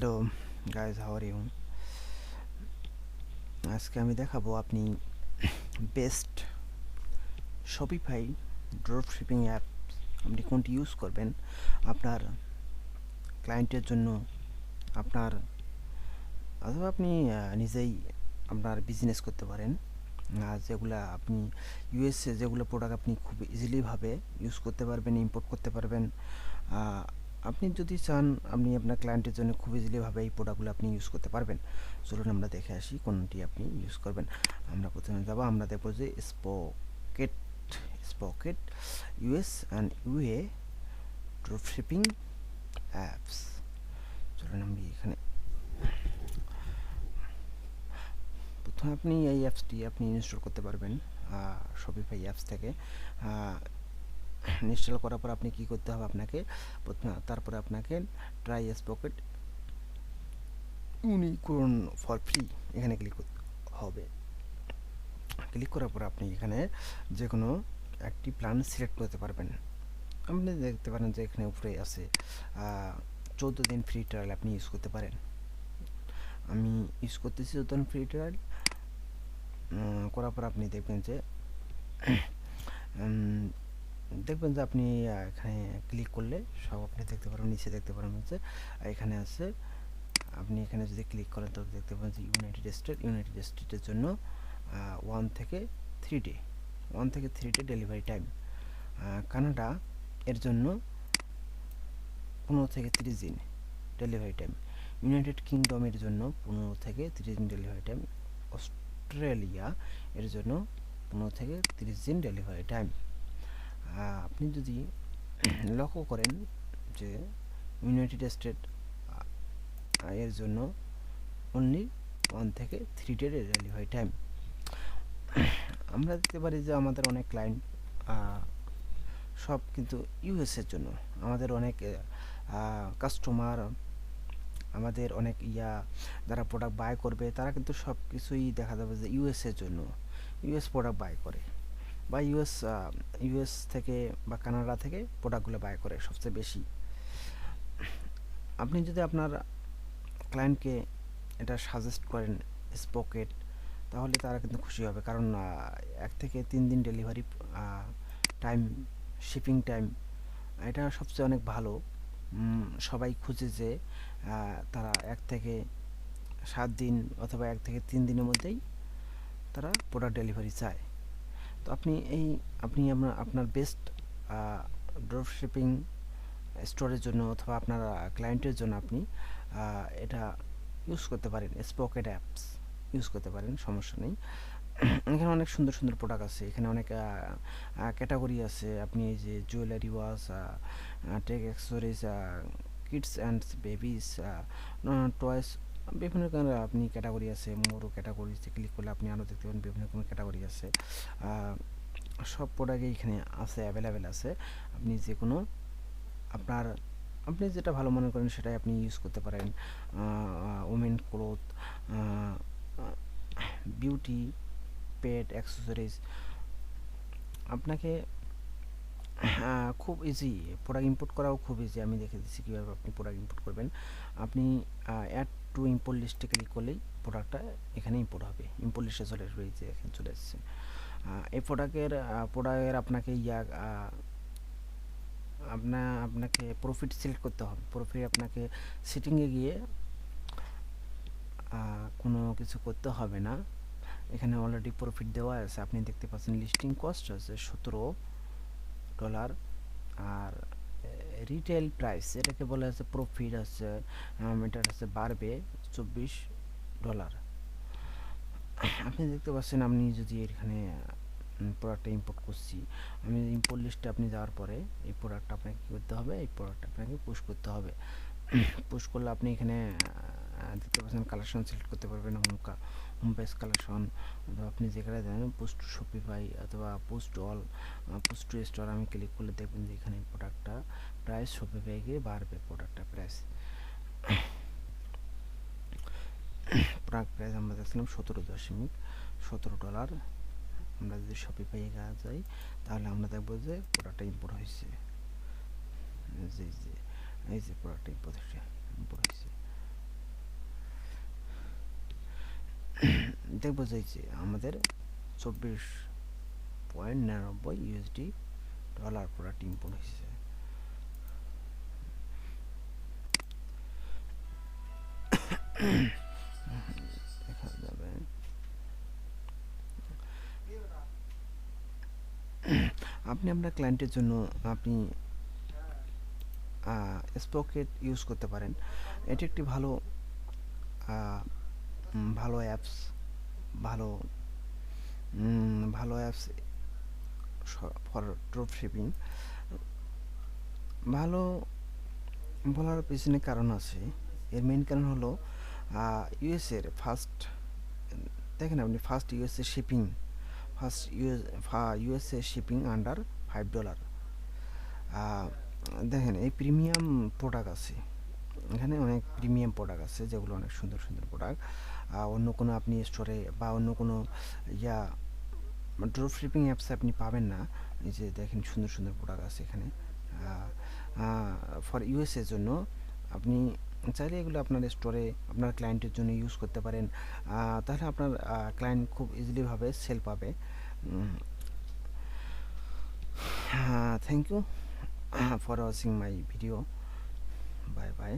Hello guys, how are you? আজকে আমি দেখাবো আপনি best Shopify drop shipping app আপনি কোনটি ইউজ করবেন আপনার ক্লায়েন্টের জন্য, আপনার অথবা আপনি নিজেই আপনার বিজনেস করতে পারেন। যেগুলা আপনি ইউএসএ যেগুলো প্রোডাক্ট আপনি খুব ইজিলিভাবে ইউজ করতে পারবেন, ইম্পোর্ট করতে পারবেন। আপনি যদি চান আপনি আপনার ক্লায়েন্টের জন্য খুব ইজিলিভাবে এই প্রোডাক্টগুলো আপনি ইউজ করতে পারবেন। চলুন আমরা দেখে আসি কোনটি আপনি ইউজ করবেন। আমরা প্রথমে যাব, আমরা দেখবো যে sprocket US and UA drop shipping apps. চলুন আমি এখানে প্রথমে আপনি এই অ্যাপসটি আপনি ইনস্টল করতে পারবেন শপিফাই অ্যাপস থেকে। ইনস্টল করার পর আপনি কি করতে হবে, আপনাকে তারপরে আপনাকে try sprocket unicorn for free এখানে ক্লিক করতে হবে। ক্লিক করার পর আপনি এখানে যে কোনো একটি প্ল্যান সিলেক্ট করতে পারবেন। আপনি দেখতে পারেন যে এখানে উপরে আছে 14 দিন ফ্রি ট্রায়াল আপনি ইউজ করতে পারেন। আমি ইউজ করতেছি 14 দিন ফ্রি ট্রায়াল করার পর আপনি দেখবেন যে আপনি এখানে ক্লিক করলে সব আপনি দেখতে পারবেন। নিচে দেখতে পারবেন যে এখানে আছে, আপনি এখানে যদি ক্লিক করেন তো দেখতে পাবেন যে ইউনাইটেড স্টেটের জন্য 1 থেকে 3 ডে ডেলিভারি টাইম। কানাডা এর জন্য 15 থেকে 30 দিন ডেলিভারি টাইম। ইউনাইটেড কিংডমের জন্য 15 থেকে 30 দিন ডেলিভারি টাইম। অস্ট্রেলিয়া এর জন্য 15 থেকে 30 দিন ডেলিভারি টাইম। আপনি যদি লক্ষ্য করেন যে ইউনাইটেড স্টেট এর জন্য অনলি 1 থেকে 3 ডে ডেলিভারি টাইম। আমরা দেখতে পারি যে আমাদের অনেক ক্লায়েন্ট সব কিন্তু ইউএসের জন্য, আমাদের অনেক কাস্টমার, আমাদের অনেক যারা প্রোডাক্ট বাই করবে তারা কিন্তু সব কিছুই দেখা যাবে যে ইউএসের জন্য ইউএস প্রোডাক্ট বাই করে, বা ইউএস থেকে বা কানাডা থেকে প্রোডাক্টগুলো বাই করে সবচেয়ে বেশি। আপনি যদি আপনার ক্লায়েন্টকে এটা সাজেস্ট করেন স্পকেট, তাহলে তারা কিন্তু খুশি হবে, কারণ 1 থেকে 3 দিন ডেলিভারি টাইম, শিপিং টাইম, এটা সবচেয়ে অনেক ভালো। সবাই খুঁজে যে তারা 1 থেকে 7 দিন অথবা 1 থেকে 3 দিনের মধ্যেই তারা প্রোডাক্ট ডেলিভারি চায়। তো আপনি আপনার বেস্ট ড্রপ শিপিং স্টোরের জন্য অথবা আপনার ক্লায়েন্টের জন্য আপনি এটা ইউজ করতে পারেন, স্পকেট অ্যাপস ইউজ করতে পারেন, সমস্যা নেই। এখানে অনেক সুন্দর সুন্দর প্রোডাক্ট আছে, এখানে অনেক ক্যাটাগরি আছে। আপনি এই যে jewellery, watch, tech accessories, kids and babies, toys, বিভিন্ন ধরনের আপনি ক্যাটাগরি আছে। মোরো ক্যাটাগরিতে ক্লিক করলে আপনি আরও দেখতে পাবেন বিভিন্ন রকমের ক্যাটাগরি আছে। সব প্রোডাক্টই এখানে আছে, অ্যাভেলেবেল আছে। আপনি যে কোনো আপনি যেটা ভালো মনে করেন সেটাই আপনি ইউজ করতে পারেন। ওমেন ক্লোথ, বিউটি, পেট অ্যাক্সেসরিজ। আপনাকে খুব ইজি প্রোডাক্ট ইম্পোর্ট করাও খুব ইজি। আমি দেখে দিচ্ছি কীভাবে আপনি প্রোডাক্ট ইম্পোর্ট করবেন। আপনি অ্যাড টু ইম্পোর্ট লিস্টে ক্লিক করলেই প্রোডাক্টটা এখানে ইম্পোর্ট হবে, ইম্পোর্ট লিস্টে চলে আসবে। এই যে এখানে চলে এসেছে। এই প্রোডাক্টের আপনাকে আপনাকে প্রফিট সিলেক্ট করতে হবে। প্রফিট আপনাকে সেটিংয়ে গিয়ে কোনো কিছু করতে হবে না, এখানে অলরেডি প্রফিট দেওয়া আছে। আপনি দেখতে পাচ্ছেন লিস্টিং কস্ট আছে $17, আর রিটেল প্রাইস এটাকে বলা আছে প্রফিট আছে, এটা হচ্ছে বাড়বে $24। আপনি দেখতে পাচ্ছেন, আপনি যদি এখানে প্রোডাক্টটা ইম্পোর্ট করছি, আমি ইম্পোর্ট লিস্টে আপনি যাওয়ার পরে এই প্রোডাক্টটা আপনাকে কী করতে হবে, এই প্রোডাক্টটা আপনাকে পুশ করতে হবে। পুশ করলে আপনি এখানে দেখতে পাচ্ছেন কালেকশন সিলেক্ট করতে পারবেন, হোম পেজ কালেকশন, অথবা আপনি যেখানে দেন পোস্ট শপিফাই অথবা পোস্ট টু স্টোর। আমি ক্লিক করলে দেখবেন যে এখানে প্রোডাক্টটা প্রাইস শপিফাই গিয়ে বাড়বে। প্রোডাক্টটা প্রাইস আমরা দেখছিলাম $17.17। আমরা যদি শপিফাই যাই তাহলে আমরা দেখবো যে প্রোডাক্টটা ইম্পোর্ট হয়েছে। এই যে প্রোডাক্টটা ইম্পোর্ট হয়েছে। দেখবো যে আমাদের 24.99 ইউএসডি ডলার প্রোডাক্ট ইম্পোর্ট হয়েছে। দেখা যাবে আপনি আপনার ক্লায়েন্টের জন্য আপনি স্পকেট ইউজ করতে পারেন। এটি একটি ভালো ভালো অ্যাপস, ভালো ভালো অ্যাপস ফর ড্রপ শিপিং। ভালো বলার পিছনে কারণ আছে। এর মেইন কারণ হলো ইউএসের ফার্স্ট, দেখেন আপনি first USA shipping, first USA shipping under $5। দেখেন এই প্রিমিয়াম প্রোডাক্ট আছে, এখানে অনেক প্রিমিয়াম প্রোডাক্ট আছে যেগুলো অনেক সুন্দর সুন্দর প্রোডাক্ট। অন্য কোনো আপনি স্টোরে বা অন্য কোনো ইয়া ড্রপ শিপিং অ্যাপসে আপনি পাবেন না। এই যে দেখেন সুন্দর সুন্দর প্রোডাক্ট আছে এখানে ফর ইউএসএর জন্য। আপনি চাইলে এগুলো আপনার স্টোরে আপনার ক্লায়েন্টের জন্য ইউজ করতে পারেন। তাহলে আপনার ক্লায়েন্ট খুব ইজিলিভাবে সেল পাবে। Thank you for watching my video. Bye by.